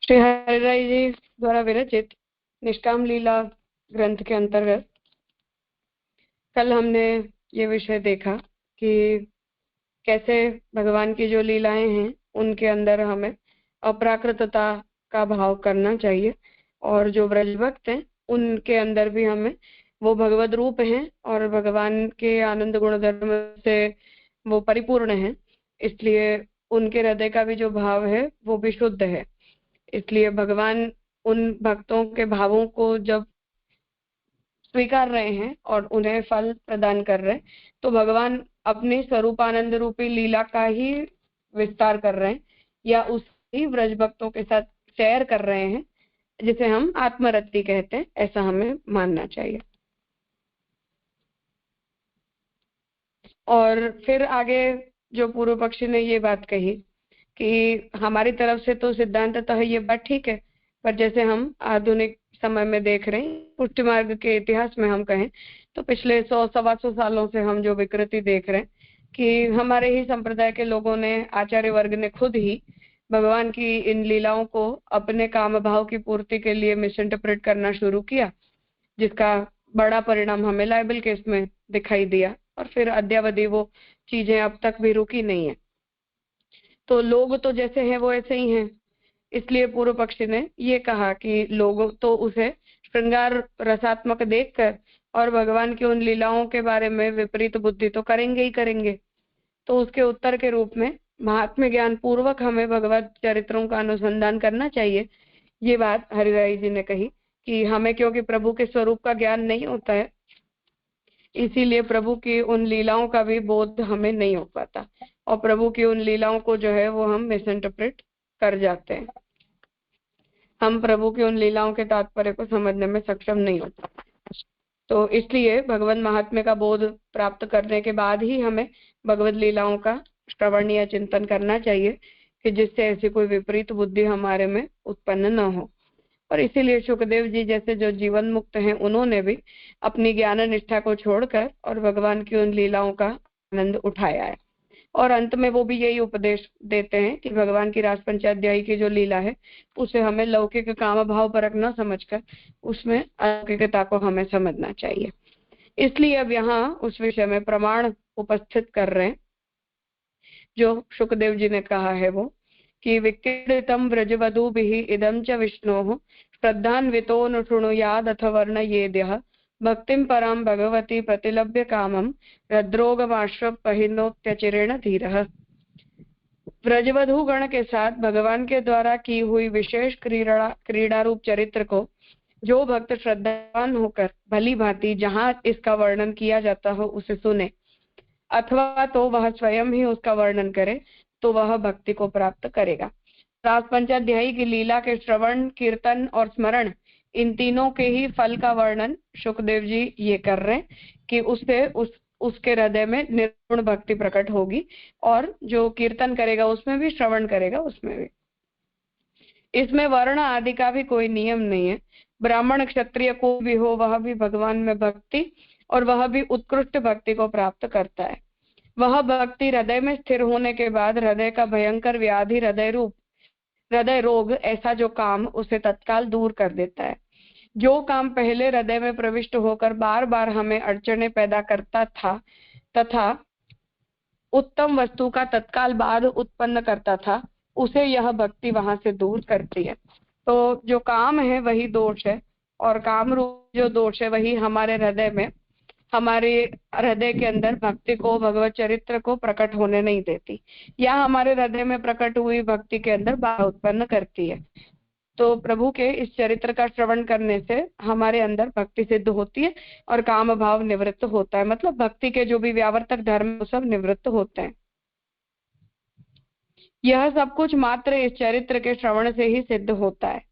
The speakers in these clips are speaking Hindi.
श्री हरिराय जी द्वारा विरचित निष्काम लीला ग्रंथ के अंतर्गत कल हमने ये विषय देखा कि कैसे भगवान की जो लीलाएं हैं उनके अंदर हमें अप्राकृतता का भाव करना चाहिए, और जो ब्रजभक्त हैं उनके अंदर भी हमें वो भगवद रूप हैं और भगवान के आनंद गुण धर्म से वो परिपूर्ण हैं, इसलिए उनके हृदय का भी जो भाव है वो भी शुद्ध है। इसलिए भगवान उन भक्तों के भावों को जब स्वीकार रहे हैं और उन्हें फल प्रदान कर रहे हैं, तो भगवान अपने स्वरूपानंद रूपी लीला का ही विस्तार कर रहे हैं या उसी ब्रज भक्तों के साथ शेयर कर रहे हैं, जिसे हम आत्मरति कहते हैं। ऐसा हमें मानना चाहिए। और फिर आगे जो पूर्व पक्षी ने ये बात कही कि हमारी तरफ से तो सिद्धांततः ये बात ठीक है, पर जैसे हम आधुनिक समय में देख रहे हैं, पुष्टि मार्ग के इतिहास में हम कहें तो पिछले 100-125 सालों से हम जो विकृति देख रहे हैं कि हमारे ही संप्रदाय के लोगों ने, आचार्य वर्ग ने खुद ही भगवान की इन लीलाओं को अपने काम भाव की पूर्ति के लिए मिस इंटरप्रेट करना शुरू किया, जिसका बड़ा परिणाम हमें लाइबल केस में दिखाई दिया, और फिर अद्यावधि वो चीजें अब तक भी रुकी नहीं है। तो लोग तो जैसे हैं वो ऐसे ही हैं, इसलिए पूर्व पक्षी ने ये कहा कि लोग तो उसे श्रृंगार रसात्मक देखकर और भगवान की उन लीलाओं के बारे में विपरीत बुद्धि तो करेंगे ही करेंगे। तो उसके उत्तर के रूप में महात्म्य ज्ञान पूर्वक हमें भगवत चरित्रों का अनुसंधान करना चाहिए। ये बात हरिराय जी ने कही कि हमें क्योंकि प्रभु के स्वरूप का ज्ञान नहीं होता है, इसीलिए प्रभु की उन लीलाओं का भी बोध हमें नहीं हो पाता, और प्रभु की उन लीलाओं को जो है वो हम मिस इंटरप्रेट कर जाते हैं। हम प्रभु की उन लीलाओं के तात्पर्य को समझने में सक्षम नहीं होता। तो इसलिए भगवत महात्म्य का बोध प्राप्त करने के बाद ही हमें भगवत लीलाओं का श्रवण या चिंतन करना चाहिए, कि जिससे ऐसी कोई विपरीत बुद्धि हमारे में उत्पन्न न हो। और इसीलिए सुखदेव जी जैसे जो जीवन मुक्त हैं, उन्होंने भी अपनी ज्ञान निष्ठा को छोड़कर और भगवान की उन लीलाओं का आनंद उठाया है। और अंत में वो भी यही उपदेश देते हैं कि भगवान की रास पंचाध्यायी की जो लीला है उसे हमें लौकिक काम भाव परक न समझकर उसमें अलौकिकता को हमें समझना चाहिए। इसलिए अब यहाँ उस विषय में प्रमाण उपस्थित कर रहे हैं जो सुखदेव जी ने कहा है, वो कि विक्रीडितम ब्रजवधूभिः इदं च विष्णोः श्रद्धान्वितो न शृणुयाद अथ वर्णयेद्यः भक्तिं परां भगवती प्रतिलभ्य कामं हृद्रोगमाश्वपहिनोत्यचिरेण धीरः। ब्रजवधू गण के साथ भगवान के द्वारा की हुई विशेष क्रीड़ा रूप चरित्र को जो भक्त श्रद्धावान होकर भली भांति जहाँ इसका वर्णन किया जाता हो उसे सुने, अथवा तो वह स्वयं ही उसका वर्णन करे, तो वह भक्ति को प्राप्त करेगा। रास पंचाध्यायी की लीला के श्रवण, कीर्तन और स्मरण, इन तीनों के ही फल का वर्णन सुखदेव जी ये कर रहे हैं कि उससे उसके हृदय में निर्गुण भक्ति प्रकट होगी, और जो कीर्तन करेगा उसमें भी, श्रवण करेगा उसमें भी। इसमें वर्ण आदि का भी कोई नियम नहीं है। ब्राह्मण क्षत्रिय को भी हो, वह भी भगवान में भक्ति और वह भी उत्कृष्ट भक्ति को प्राप्त करता है। वह भक्ति हृदय में स्थिर होने के बाद हृदय का भयंकर व्याधि हृदय रोग ऐसा जो काम उसे तत्काल दूर कर देता है। जो काम पहले हृदय में प्रविष्ट होकर बार बार हमें अड़चने पैदा करता था तथा उत्तम वस्तु का तत्काल बाद उत्पन्न करता था, उसे यह भक्ति वहां से दूर करती है। तो जो काम है वही दोष है, और काम रूप जो दोष है वही हमारे हृदय में, हमारे हृदय के अंदर भक्ति को, भगवत चरित्र को प्रकट होने नहीं देती, या हमारे हृदय में प्रकट हुई भक्ति के अंदर बाधा उत्पन्न करती है। तो प्रभु के इस चरित्र का श्रवण करने से हमारे अंदर भक्ति सिद्ध होती है और काम भाव निवृत्त होता है, मतलब भक्ति के जो भी व्यावर्तक धर्म सब निवृत्त होते हैं। यह सब कुछ मात्र इस चरित्र के श्रवण से ही सिद्ध होता है।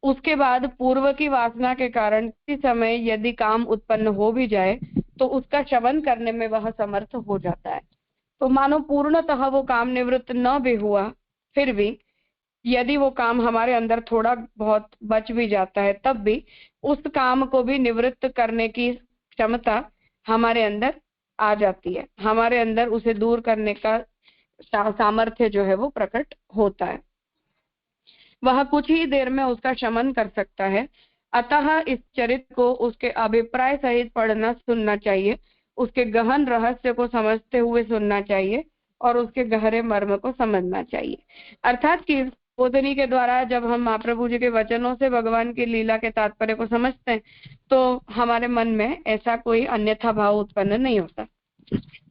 उसके बाद पूर्व की वासना के कारण किसी समय यदि काम उत्पन्न हो भी जाए तो उसका श्रवण करने में वह समर्थ हो जाता है। तो मानो पूर्णतः वो काम निवृत्त न भी हुआ, फिर भी यदि वो काम हमारे अंदर थोड़ा बहुत बच भी जाता है, तब भी उस काम को भी निवृत्त करने की क्षमता हमारे अंदर आ जाती है, हमारे अंदर उसे दूर करने का सामर्थ्य जो है वो प्रकट होता है। वह कुछ ही देर में उसका शमन कर सकता है। अतः इस चरित्र को उसके अभिप्राय सहित पढ़ना सुनना चाहिए, उसके गहन रहस्य को समझते हुए सुनना चाहिए और उसके गहरे मर्म को समझना चाहिए। अर्थात कि बोधनी के द्वारा जब हम महाप्रभु जी के वचनों से भगवान की लीला के तात्पर्य को समझते हैं तो हमारे मन में ऐसा कोई अन्यथा भाव उत्पन्न नहीं होता,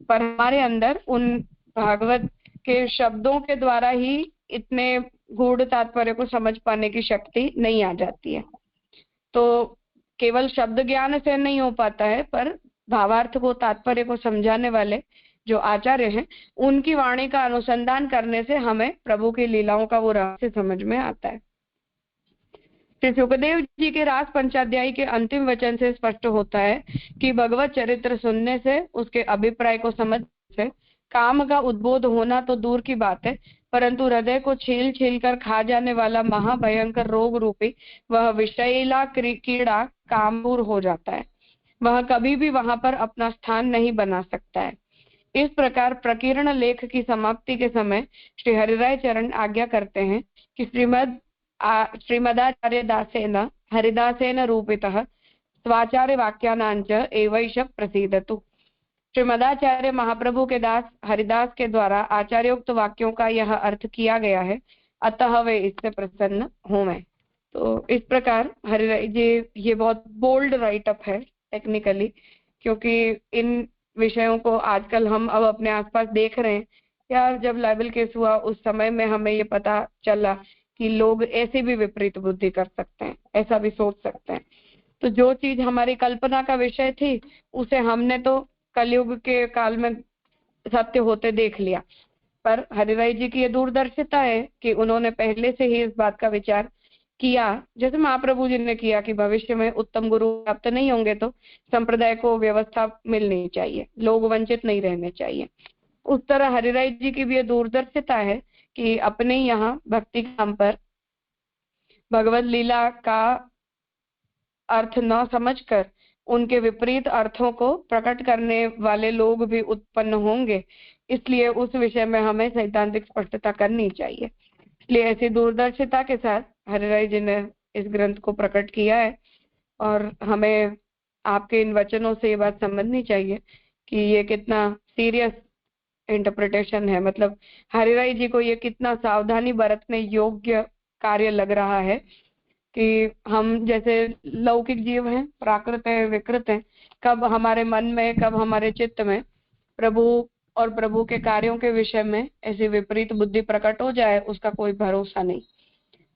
पर हमारे अंदर उन भागवत के शब्दों के द्वारा ही इतने गूढ़ तात्पर्य को समझ पाने की शक्ति नहीं आ जाती है। तो केवल शब्द ज्ञान से नहीं हो पाता है, पर भावार्थ को, तात्पर्य को समझाने वाले जो आचार्य हैं उनकी वाणी का अनुसंधान करने से हमें प्रभु की लीलाओं का वो रहस्य समझ में आता है। श्री सुखदेव जी के रास पंचाध्यायी के अंतिम वचन से स्पष्ट होता है कि भगवत चरित्र सुनने से, उसके अभिप्राय को समझने से काम का उद्बोध होना तो दूर की बात है, परंतु हृदय को छील छील कर खा जाने वाला महाभयंकर रोग रूपी वह विषैला कीड़ा काम दूर हो जाता है। वह कभी भी वहां पर अपना स्थान नहीं बना सकता है। इस प्रकार प्रकीर्ण लेख की समाप्ति के समय श्री हरिराय चरण आज्ञा करते हैं कि श्रीमदाचार्य दासेन हरिदासेन रूपितः स्वाचार्य वाक्यानांच एवैष प्रसीदतु। श्रीमदाचार्य महाप्रभु के दास हरिदास के द्वारा आचार्योक्त वाक्यों का यह अर्थ किया गया है, अतः वे इससे प्रसन्न हों। तो इस प्रकार हरिराय जी, ये बहुत बोल्ड राइटअप है टेक्निकली, क्योंकि इन विषयों को आजकल हम अब अपने आसपास देख रहे हैं, या जब लाइबल केस हुआ उस समय में हमें ये पता चला कि लोग ऐसी भी विपरीत बुद्धि कर सकते हैं, ऐसा भी सोच सकते हैं। तो जो चीज हमारी कल्पना का विषय थी उसे हमने तो कलयुग के काल में सत्य होते देख लिया, पर हरिराय जी की ये दूरदर्शिता है कि उन्होंने पहले से ही इस बात का विचार किया, जैसे महाप्रभु जी ने किया कि भविष्य में उत्तम गुरु प्राप्त नहीं होंगे तो संप्रदाय को व्यवस्था मिलनी चाहिए, लोग वंचित नहीं रहने चाहिए। उस तरह हरिराय जी की भी ये दूरदर्शिता है कि अपने यहाँ भक्ति काम पर भगवत लीला का अर्थ न समझकर उनके विपरीत अर्थों को प्रकट करने वाले लोग भी उत्पन्न होंगे, इसलिए उस विषय में हमें सैद्धांतिक स्पष्टता करनी चाहिए। इसलिए ऐसी दूरदर्शिता के साथ हरिराय जी ने इस ग्रंथ को प्रकट किया है, और हमें आपके इन वचनों से ये बात समझनी चाहिए कि ये कितना सीरियस इंटरप्रिटेशन है। मतलब हरिराय जी को ये कितना सावधानी बरतने योग्य कार्य लग रहा है कि हम जैसे लौकिक जीव हैं, प्राकृत है, विकृत है, कब हमारे मन में, कब हमारे चित्त में प्रभु और प्रभु के कार्यों के विषय में ऐसी विपरीत बुद्धि प्रकट हो जाए, उसका कोई भरोसा नहीं।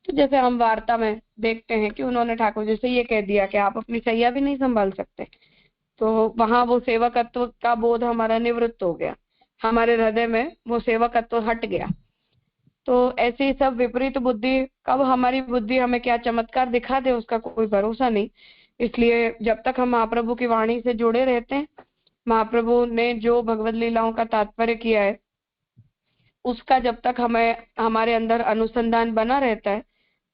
तो जैसे हम वार्ता में देखते हैं कि उन्होंने ठाकुर जी से ये कह दिया कि आप अपनी सैया भी नहीं संभाल सकते, तो वहां वो सेवकत्व का बोध हमारा निवृत्त हो गया, हमारे हृदय में वो सेवकत्व हट गया। तो ऐसी सब विपरीत बुद्धि, कब हमारी बुद्धि हमें क्या चमत्कार दिखा दे उसका कोई भरोसा नहीं। इसलिए जब तक हम महाप्रभु की वाणी से जुड़े रहते हैं, महाप्रभु ने जो भगवत लीलाओं का तात्पर्य किया है उसका जब तक हमें हमारे अंदर अनुसंधान बना रहता है,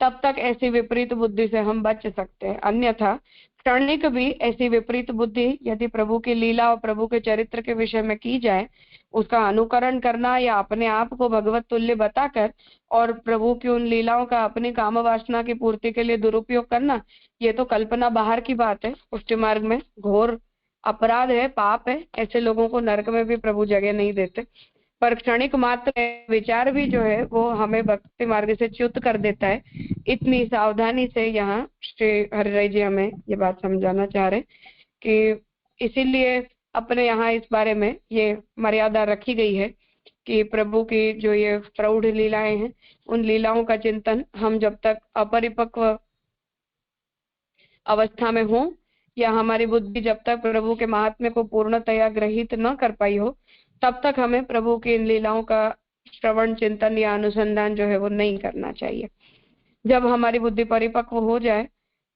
तब तक ऐसी विपरीत बुद्धि से हम बच सकते हैं। अन्यथा क्षणिक भी ऐसी विपरीत बुद्धि यदि प्रभु की लीला और प्रभु के चरित्र के विषय में की जाए, उसका अनुकरण करना या अपने आप को भगवत तुल्य बताकर और प्रभु की उन लीलाओं का अपनी काम वासना की पूर्ति के लिए दुरुपयोग करना, ये तो कल्पना बाहर की बात है, पुष्टि मार्ग में घोर अपराध है, पाप है। ऐसे लोगों को नरक में भी प्रभु जगह नहीं देते। पर क्षणिक मात्र विचार भी जो है वो हमें भक्ति मार्ग से च्युत कर देता है। इतनी सावधानी से यहाँ श्री हरिराय जी हमें ये बात समझाना चाह रहे कि इसीलिए अपने यहाँ इस बारे में ये मर्यादा रखी गई है कि प्रभु की जो ये प्रौढ़ लीलाएं हैं, उन लीलाओं का चिंतन हम जब तक अपरिपक्व अवस्था में हो, या हमारी बुद्धि जब तक प्रभु के महात्म्य को पूर्णतया ग्रहित न कर पाई हो, तब तक हमें प्रभु की इन लीलाओं का श्रवण, चिंतन या अनुसंधान जो है वो नहीं करना चाहिए। जब हमारी बुद्धि परिपक्व हो जाए,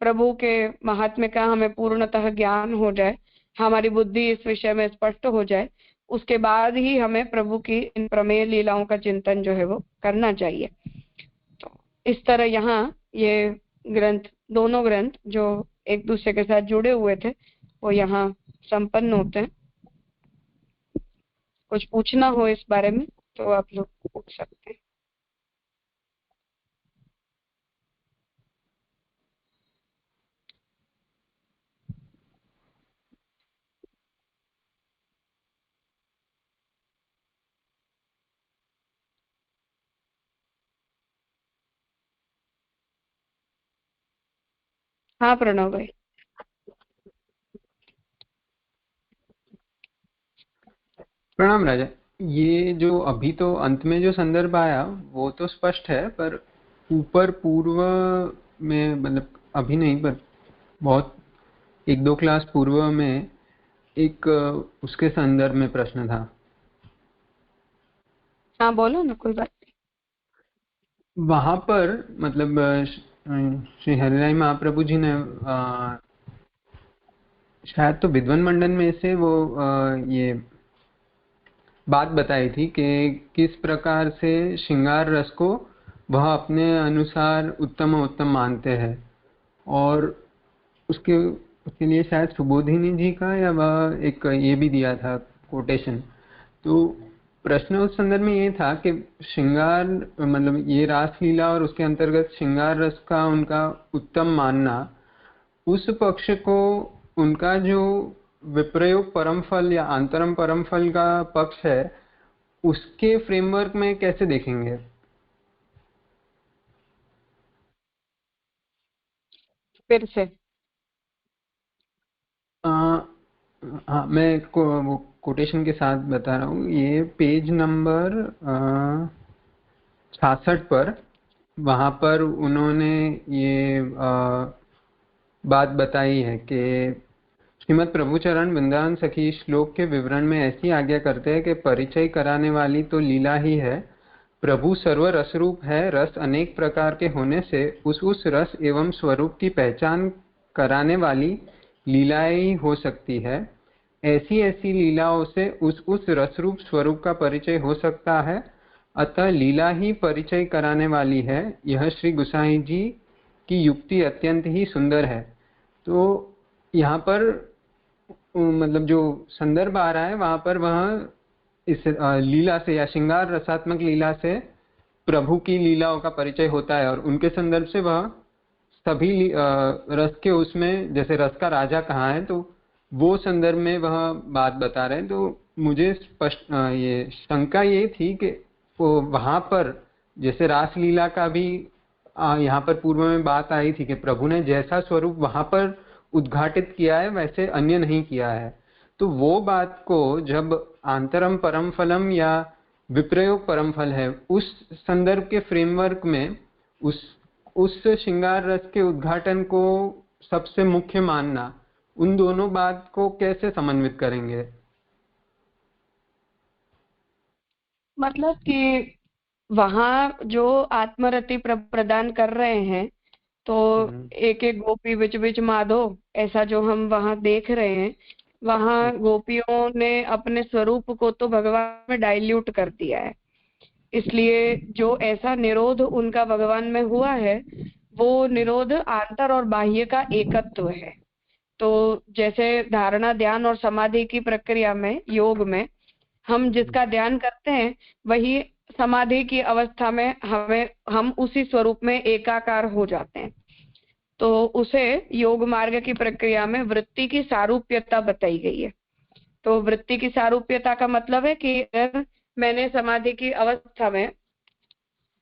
प्रभु के महात्म्य का हमें पूर्णतः ज्ञान हो जाए, हमारी बुद्धि इस विषय में स्पष्ट हो जाए, उसके बाद ही हमें प्रभु की इन प्रमेय लीलाओं का चिंतन जो है वो करना चाहिए। तो इस तरह यहाँ ये ग्रंथ, दोनों ग्रंथ जो एक दूसरे के साथ जुड़े हुए थे, वो यहाँ संपन्न होते हैं। कुछ पूछना हो इस बारे में तो आप लोग पूछ सकते हैं। हाँ प्रणव भाई। प्रणाम राजा। ये जो अभी तो अंत में जो संदर्भ आया वो तो स्पष्ट है, पर ऊपर पूर्व में मतलब अभी नहीं, पर बहुत एक दो क्लास पूर्व में एक उसके संदर्भ में प्रश्न था। हाँ बोलो ना, कोई बात वहां पर मतलब श्री हरिराय महाप्रभु जी ने शायद तो विद्वान मंडन में से वो ये बात बताई थी कि किस प्रकार से श्रृंगार रस को वह अपने अनुसार उत्तम उत्तम मानते हैं, और उसके उसके लिए शायद सुबोधिनी जी का या वह एक ये भी दिया था कोटेशन। तो प्रश्न उस संदर्भ में ये था कि श्रृंगार मतलब ये रासलीला और उसके अंतर्गत श्रृंगार रस का उनका उत्तम मानना, उस पक्ष को उनका जो विप्रयोग परम फल या अंतरम परम फल का पक्ष है उसके फ्रेमवर्क में कैसे देखेंगे? फिर से। आ, हाँ मैं वो कोटेशन के साथ बता रहा हूँ, ये पेज नंबर 66 पर, वहाँ पर उन्होंने ये बात बताई है कि श्रीमद् प्रभुचरण वृंदावन सखी श्लोक के विवरण में ऐसी आज्ञा करते हैं कि परिचय कराने वाली तो लीला ही है, प्रभु सर्व रस रूप है, रस अनेक प्रकार के होने से उस रस एवं स्वरूप की पहचान कराने वाली लीलाएं ही हो सकती है। ऐसी ऐसी लीलाओं से उस रस रूप स्वरूप का परिचय हो सकता है, अतः लीला ही परिचय कराने वाली है। यह श्री गुसाई जी की युक्ति अत्यंत ही सुंदर है। तो यहाँ पर मतलब जो संदर्भ आ रहा है वहां पर वह इस लीला से या श्रृंगार रसात्मक लीला से प्रभु की लीलाओं का परिचय होता है, और उनके संदर्भ से वह सभी रस के उसमें जैसे रस का राजा कहाँ है, तो वो संदर्भ में वह बात बता रहे हैं। तो मुझे स्पष्ट ये शंका ये थी कि वो वहां पर जैसे रासलीला का भी यहाँ पर पूर्व में बात आई थी कि प्रभु ने जैसा स्वरूप वहां पर उद्घाटित किया है वैसे अन्य नहीं किया है। तो वो बात को जब आंतरम परम फलम या विप्रयोग परम फल है उस संदर्भ के फ्रेमवर्क में उस उस श्रृंगार रस के उद्घाटन को सबसे मुख्य मानना, उन दोनों बात को कैसे समन्वित करेंगे? मतलब कि वहां जो आत्मरति प्रदान कर रहे हैं, तो हम्म। एक एक गोपी बिच बिच माधो, ऐसा जो हम वहां देख रहे हैं, वहां गोपियों ने अपने स्वरूप को तो भगवान में डाइल्यूट कर दिया है। इसलिए जो ऐसा निरोध उनका भगवान में हुआ है, वो निरोध आंतर और बाह्य का एकत्व है। तो जैसे धारणा ध्यान और समाधि की प्रक्रिया में, योग में हम जिसका ध्यान करते हैं, वही समाधि की अवस्था में हम उसी स्वरूप में एकाकार हो जाते हैं। तो उसे योग मार्ग की प्रक्रिया में वृत्ति की सारूप्यता बताई गई है। तो वृत्ति की सारूप्यता का मतलब है कि अगर मैंने समाधि की अवस्था में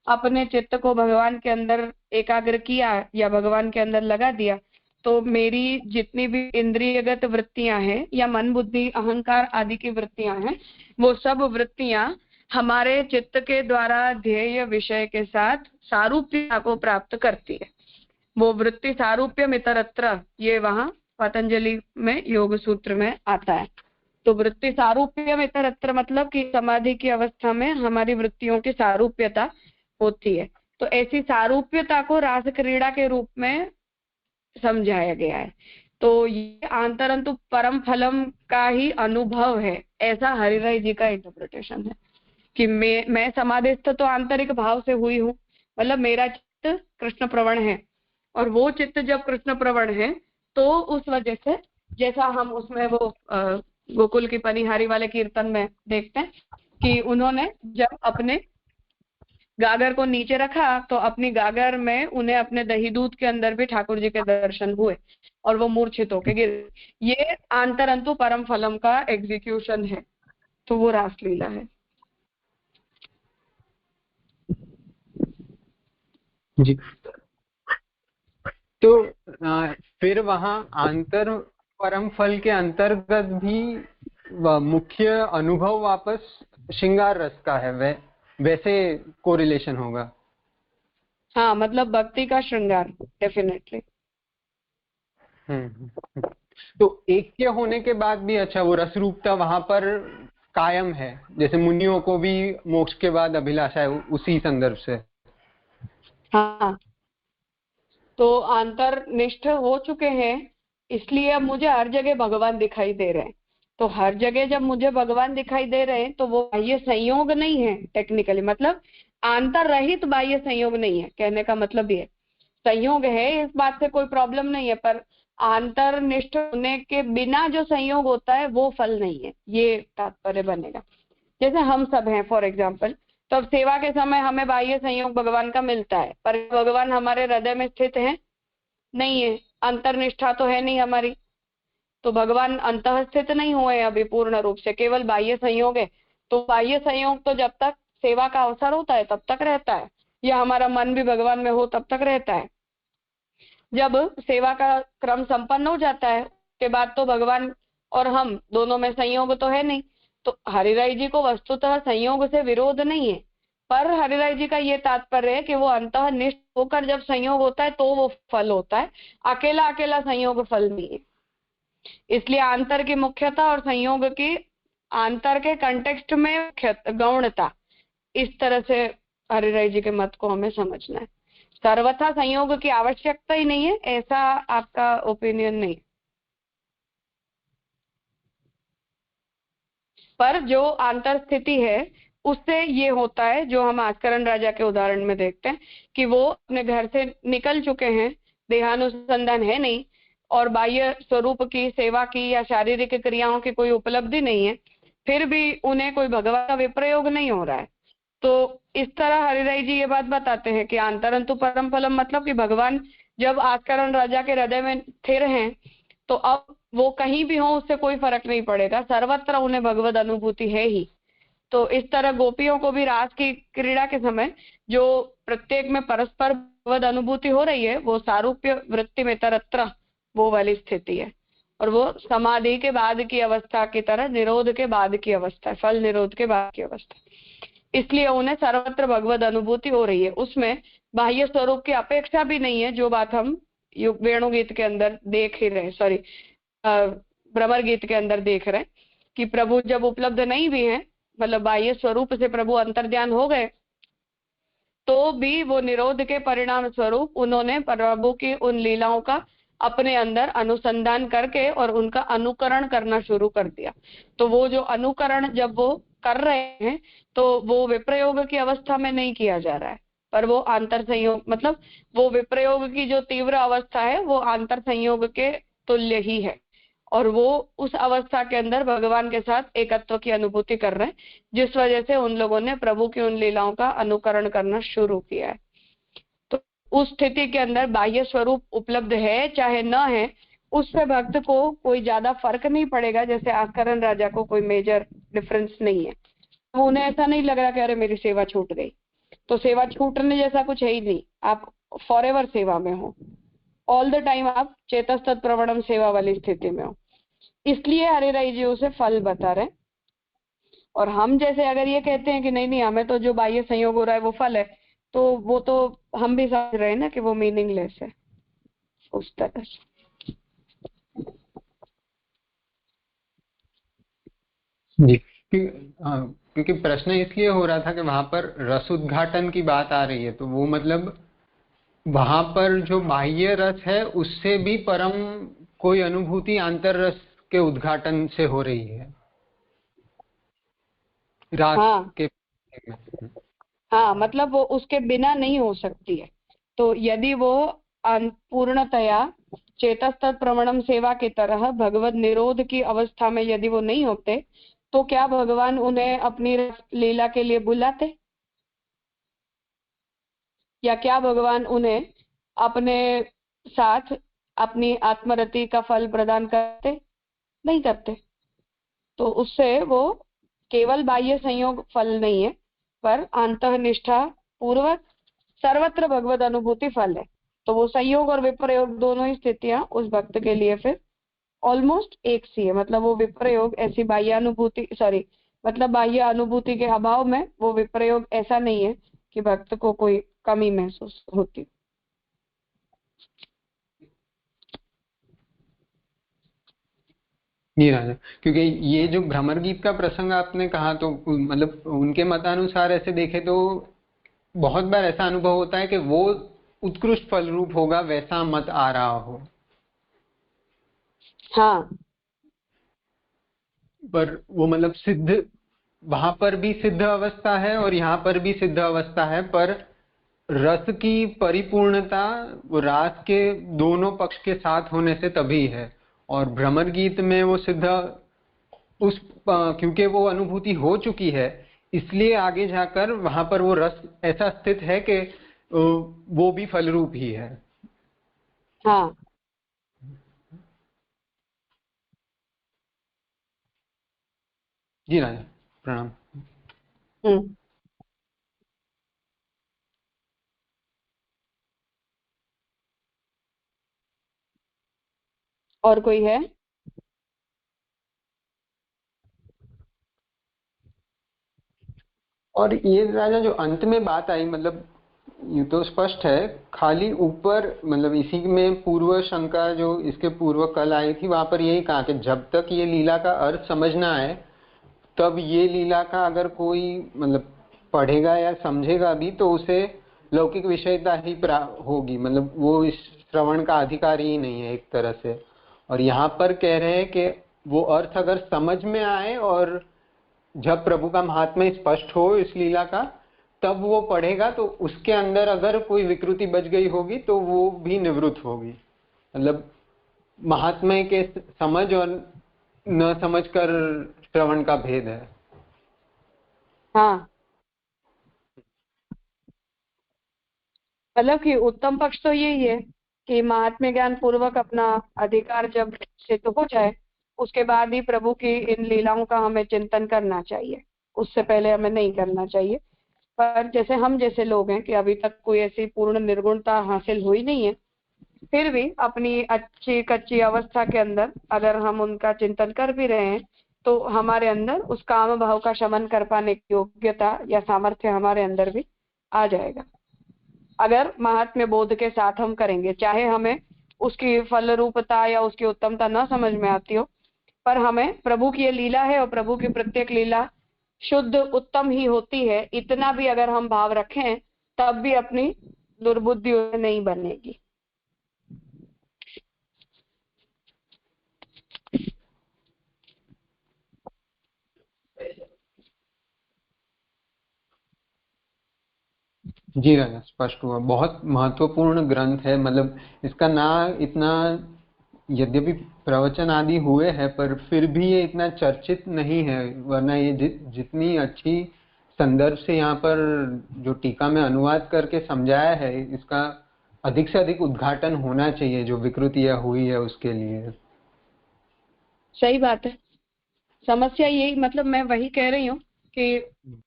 अपने चित्त को भगवान के अंदर एकाग्र किया या भगवान के अंदर लगा दिया, तो मेरी जितनी भी इंद्रियगत वृत्तियां हैं या मन बुद्धि अहंकार आदि की वृत्तियां हैं, वो सब वृत्तियां हमारे चित्त के द्वारा ध्येय विषय के साथ सारूप्यता को प्राप्त करती है। वो वृत्ति सारूप्यम इतरत्र, ये वहां पतंजलि में योग सूत्र में आता है। तो वृत्ति सारूप्यम इतरत्र मतलब कि समाधि की अवस्था में हमारी वृत्तियों की सारूप्यता होती है। तो ऐसी सारूप्यता को रास क्रीड़ा के रूप में समझाया गया है। तो ये आंतरंतु परम फलम का ही अनुभव है, ऐसा हरिराय जी का इंटरप्रिटेशन है कि मैं समाधिस्थ तो आंतरिक भाव से हुई हूँ, मतलब मेरा चित्त कृष्ण प्रवण है, और वो चित्त जब कृष्ण प्रवण है तो उस वजह से, जैसा हम उसमें वो गोकुल की पनिहारी वाले कीर्तन में देखते हैं कि उन्होंने जब अपने गागर को नीचे रखा तो अपनी गागर में उन्हें अपने दही दूध के अंदर भी ठाकुर जी के दर्शन हुए और वो मूर्छित होके गिर। ये आंतरंतु परम फलम का एग्जीक्यूशन है, तो वो रासलीला है। जी। तो फिर वहाँ आंतर परम फल के अंतर्गत भी मुख्य अनुभव वापस श्रृंगार रस का है, वैसे कोरिलेशन होगा। हाँ, मतलब भक्ति का श्रृंगार डेफिनेटली। तो ऐक्य होने के बाद भी अच्छा वो रस रूपता वहां पर कायम है, जैसे मुनियों को भी मोक्ष के बाद अभिलाषा है, उसी संदर्भ से। हाँ, तो अंतर्निष्ठ हो चुके हैं, इसलिए अब मुझे हर जगह भगवान दिखाई दे रहे हैं। तो हर जगह जब मुझे भगवान दिखाई दे रहे हैं तो वो बाह्य संयोग नहीं है टेक्निकली, मतलब आंतर रहित बाह्य संयोग नहीं है, कहने का मतलब ये संयोग है, इस बात से कोई प्रॉब्लम नहीं है, पर आंतरनिष्ठ होने के बिना जो संयोग होता है वो फल नहीं है, ये तात्पर्य बनेगा। जैसे हम सब हैं फॉर एग्जाम्पल, तो अब सेवा के समय हमें बाह्य संयोग भगवान का मिलता है, पर भगवान हमारे हृदय में स्थित है नहीं है, अंतर्निष्ठा तो है नहीं हमारी, तो भगवान अंतः स्थित नहीं हुए अभी पूर्ण रूप से, केवल बाह्य संयोग है। तो बाह्य संयोग तो जब तक सेवा का अवसर होता है तब तक रहता है, या हमारा मन भी भगवान में हो तब तक रहता है। जब सेवा का क्रम संपन्न हो जाता है उसके बाद तो भगवान और हम दोनों में संयोग तो है नहीं। तो हरिराय जी को वस्तुतः संयोग से विरोध नहीं है, पर हरिराय जी का ये तात्पर्य है कि वो अंतःनिष्ठ होकर जब संयोग होता है तो वो फल होता है, अकेला अकेला संयोग फल नहीं है। इसलिए आंतर की मुख्यता और संयोग की आंतर के कंटेक्स्ट में गौणता, इस तरह से हरिराय जी के मत को हमें समझना है। सर्वथा संयोग की आवश्यकता ही नहीं है, ऐसा आपका ओपिनियन नहीं। पर जो आंतर स्थिति है उससे ये होता है, जो हम आस्करण राजा के उदाहरण में देखते हैं कि वो अपने घर से निकल चुके हैं, देहानुसंधान है नहीं, और बाह्य स्वरूप की सेवा की या शारीरिक क्रियाओं की कोई उपलब्धि नहीं है, फिर भी उन्हें कोई भगवान का विप्रयोग नहीं हो रहा है। तो इस तरह हरिराय जी ये बात बताते हैं कि आंतरंतु परम फलम, मतलब कि भगवान जब आस्करण राजा के हृदय में स्थिर हैं तो अब वो कहीं भी हो उससे कोई फर्क नहीं पड़ेगा, सर्वत्र उन्हें भगवत अनुभूति है ही। तो इस तरह गोपियों को भी रास की क्रीड़ा के समय जो प्रत्येक में परस्पर भगवत अनुभूति हो रही है वो सारूप्य वृत्ति में तरत्र वो वाली स्थिति है, और वो समाधि के बाद की अवस्था की तरह निरोध के बाद की अवस्था, फल निरोध के बाद की अवस्था, इसलिए उन्हें सर्वत्र भगवत अनुभूति हो रही है। उसमें बाह्य स्वरूप की अपेक्षा भी नहीं है, जो बात हम वेणु गीत के अंदर देख ही रहे, सॉरी भ्रमर गीत के अंदर देख रहे हैं कि प्रभु जब उपलब्ध नहीं भी है, मतलब बाह्य स्वरूप से प्रभु अंतर्ध्यान हो गए, तो भी वो निरोध के परिणाम स्वरूप उन्होंने प्रभु की उन लीलाओं का अपने अंदर अनुसंधान करके और उनका अनुकरण करना शुरू कर दिया। तो वो जो अनुकरण जब वो कर रहे हैं तो वो विप्रयोग की अवस्था में नहीं किया जा रहा है, पर वो आंतर संयोग, मतलब वो विप्रयोग की जो तीव्र अवस्था है वो आंतर संयोग के तुल्य ही है, और वो उस अवस्था के अंदर भगवान के साथ एकत्व की अनुभूति कर रहे हैं, जिस वजह से उन लोगों ने प्रभु की उन लीलाओं का अनुकरण करना शुरू किया है। तो उस स्थिति के अंदर बाह्य स्वरूप उपलब्ध है चाहे न है, उससे भक्त को कोई ज्यादा फर्क नहीं पड़ेगा, जैसे आस्करण राजा को कोई मेजर डिफरेंस नहीं है। तो उन्हें ऐसा नहीं लग रहा कि अरे मेरी सेवा छूट गई, तो सेवा छूटने जैसा कुछ है ही नहीं, आप फॉर एवर सेवा में हो, ऑल द टाइम आप चेतस्तत् प्रवणम सेवा वाली स्थिति में हो। इसलिए हरिराय जी उसे फल बता रहे। और हम जैसे अगर ये कहते हैं कि नहीं नहीं हमें तो जो बाह्य संयोग हो रहा है वो फल है, तो वो तो हम भी समझ रहे हैं ना कि वो मीनिंगलेस है उस तरह से। जी, क्योंकि प्रश्न इसलिए हो रहा था कि वहां पर रस उद्घाटन की बात आ रही है, तो वो मतलब वहां पर जो बाह्य रस है उससे भी परम कोई अनुभूति आंतर रस के उद्घाटन से हो रही है रास हाँ के। हाँ, मतलब वो उसके बिना नहीं हो सकती है। तो यदि वो पूर्णतया चेतस्तत् प्रवणम सेवा की तरह भगवत निरोध की अवस्था में यदि वो नहीं होते, तो क्या भगवान उन्हें अपनी लीला के लिए बुलाते, या क्या भगवान उन्हें अपने साथ अपनी आत्मरति का फल प्रदान करते? नहीं करते। तो उससे वो केवल बाह्य संयोग फल नहीं है, पर अंतःनिष्ठा पूर्वक सर्वत्र भगवत अनुभूति फल है। तो वो संयोग और विप्रयोग दोनों ही स्थितियां उस भक्त के लिए फिर ऑलमोस्ट एक सी है। मतलब वो विप्रयोग ऐसी बाह्य अनुभूति, सॉरी, मतलब बाह्य अनुभूति के अभाव में वो विप्रयोग ऐसा नहीं है कि भक्त को कोई कमी महसूस होती। जी राजा, क्योंकि ये जो भ्रमर गीत का प्रसंग आपने कहा, तो मतलब उनके मतानुसार ऐसे देखे तो बहुत बार ऐसा अनुभव होता है कि वो उत्कृष्ट फल रूप होगा वैसा मत आ रहा हो, हाँ पर वो मतलब सिद्ध, वहां पर भी सिद्ध अवस्था है और यहाँ पर भी सिद्ध अवस्था है, पर रस की परिपूर्णता वो रास के दोनों पक्ष के साथ होने से तभी है। और भ्रमर गीत में वो सिद्ध क्योंकि वो अनुभूति हो चुकी है, इसलिए आगे जाकर वहां पर वो रस ऐसा स्थित है कि वो भी फल रूप ही है। हाँ। जी राजा, प्रणाम। हम्म। और कोई है? और ये राजा जो अंत में बात आई, मतलब ये तो स्पष्ट है, खाली ऊपर मतलब इसी में पूर्व शंका जो इसके पूर्व कल आई थी, वहां पर यही कहा कि जब तक ये लीला का अर्थ समझ ना आए तब ये लीला का अगर कोई मतलब पढ़ेगा या समझेगा भी तो उसे लौकिक विषयता ही होगी, मतलब वो इस श्रवण का अधिकारी ही नहीं है एक तरह से। और यहाँ पर कह रहे हैं कि वो अर्थ अगर समझ में आए और जब प्रभु का महात्म्य स्पष्ट हो इस लीला का, तब वो पढ़ेगा तो उसके अंदर अगर कोई विकृति बच गई होगी तो वो भी निवृत्त होगी। मतलब महात्म्य के समझ और न समझ कर श्रवण का भेद है। हाँ, मतलब कि उत्तम पक्ष तो यही है कि महात्म्य ज्ञान पूर्वक अपना अधिकार जब सिद्ध हो जाए उसके बाद ही प्रभु की इन लीलाओं का हमें चिंतन करना चाहिए, उससे पहले हमें नहीं करना चाहिए। पर जैसे हम जैसे लोग हैं कि अभी तक कोई ऐसी पूर्ण निर्गुणता हासिल हुई नहीं है, फिर भी अपनी अच्छी कच्ची अवस्था के अंदर अगर हम उनका चिंतन कर भी रहे हैं तो हमारे अंदर उस काम भाव का शमन कर पाने की योग्यता या सामर्थ्य हमारे अंदर भी आ जाएगा अगर महात्म्य बोध के साथ हम करेंगे। चाहे हमें उसकी फल रूपता या उसकी उत्तमता न समझ में आती हो, पर हमें प्रभु की ये लीला है और प्रभु की प्रत्येक लीला शुद्ध उत्तम ही होती है, इतना भी अगर हम भाव रखें तब भी अपनी दुर्बुद्धि नहीं बनेगी। जी राजा, स्पष्ट हुआ। बहुत महत्वपूर्ण ग्रंथ है, मतलब इसका ना इतना, यद्यपि प्रवचन आदि हुए हैं पर फिर भी ये इतना चर्चित नहीं है, वरना ये जितनी अच्छी संदर्भ से यहाँ पर जो टीका में अनुवाद करके समझाया है, इसका अधिक से अधिक उद्घाटन होना चाहिए जो विकृतियां हुई है उसके लिए। सही बात है। समस्या यही, मतलब मैं वही कह रही हूँ कि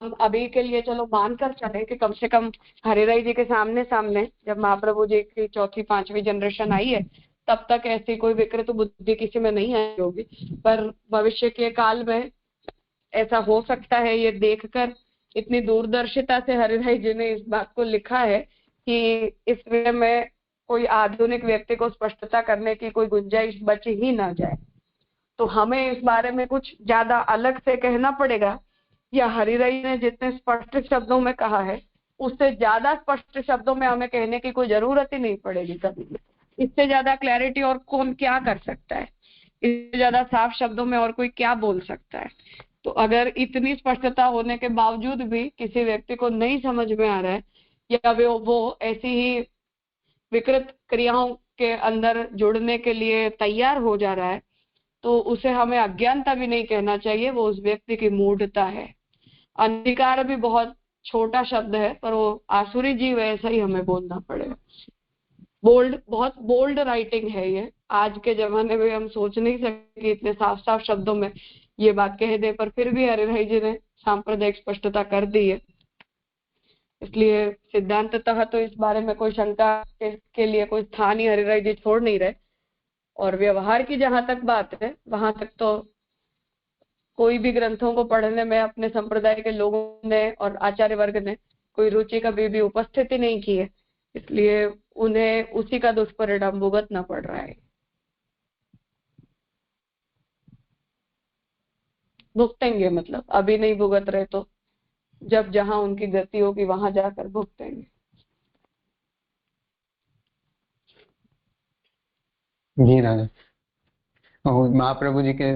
हम अभी के लिए चलो मानकर चले कि कम से कम हरिराई जी के सामने सामने जब महाप्रभु जी की चौथी पांचवी जनरेशन आई है तब तक ऐसी कोई विकृत बुद्धि किसी में नहीं आई होगी, पर भविष्य के काल में ऐसा हो सकता है। ये देखकर इतनी दूरदर्शिता से हरिराई जी ने इस बात को लिखा है कि इस विषय में कोई आधुनिक व्यक्ति को स्पष्टता करने की कोई गुंजाइश बच ही ना जाए, तो हमें इस बारे में कुछ ज्यादा अलग से कहना पड़ेगा, या हरिराई ने जितने स्पष्ट शब्दों में कहा है उससे ज्यादा स्पष्ट शब्दों में हमें कहने की कोई जरूरत ही नहीं पड़ेगी कभी भी। इससे ज्यादा क्लैरिटी और कौन क्या कर सकता है, इससे ज्यादा साफ शब्दों में और कोई क्या बोल सकता है। तो अगर इतनी स्पष्टता होने के बावजूद भी किसी व्यक्ति को नहीं समझ में आ रहा है या वो ऐसी ही विकृत क्रियाओं के अंदर जुड़ने के लिए तैयार हो जा रहा है, तो उसे हमें अज्ञानता भी नहीं कहना चाहिए, वो उस व्यक्ति की मूढ़ता है। अंधकार भी बहुत छोटा शब्द है, पर वो आसुरी जीव है ऐसा ही हमें बोलना पड़ेगा। बोल्ड, बहुत बोल्ड राइटिंग है ये। आज के जमाने में हम सोच नहीं सकते कि इतने साफ साफ शब्दों में ये बात कह दे, पर फिर भी हरिराई जी ने सांप्रदायिक स्पष्टता कर दी है। इसलिए सिद्धांततः तो इस बारे में कोई शंका के लिए कोई स्थान ही हरिराय जी छोड़ नहीं रहे। और व्यवहार की जहां तक बात है, वहां तक तो कोई भी ग्रंथों को पढ़ने में अपने संप्रदाय के लोगों ने और आचार्य वर्ग ने कोई रुचि कभी भी उपस्थिति नहीं की है, इसलिए उन्हें उसी का दुष्परिणाम भुगतना पड़ रहा है। भुगतेंगे, मतलब अभी नहीं भुगत रहे तो जब जहां उनकी गति होगी वहां जाकर भुगतेंगे। जी राजा। और महाप्रभु जी के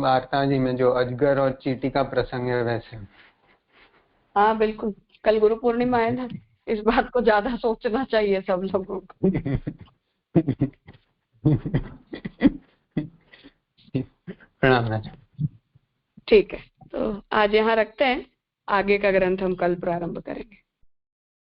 वार्ता जी में जो अजगर और चींटी का प्रसंग है वैसे। हाँ बिल्कुल, कल गुरु पूर्णिमा है ना, इस बात को ज्यादा सोचना चाहिए सब लोगों को। प्रणाम राजा। ठीक है, तो आज यहाँ रखते हैं, आगे का ग्रंथ हम कल प्रारंभ करेंगे।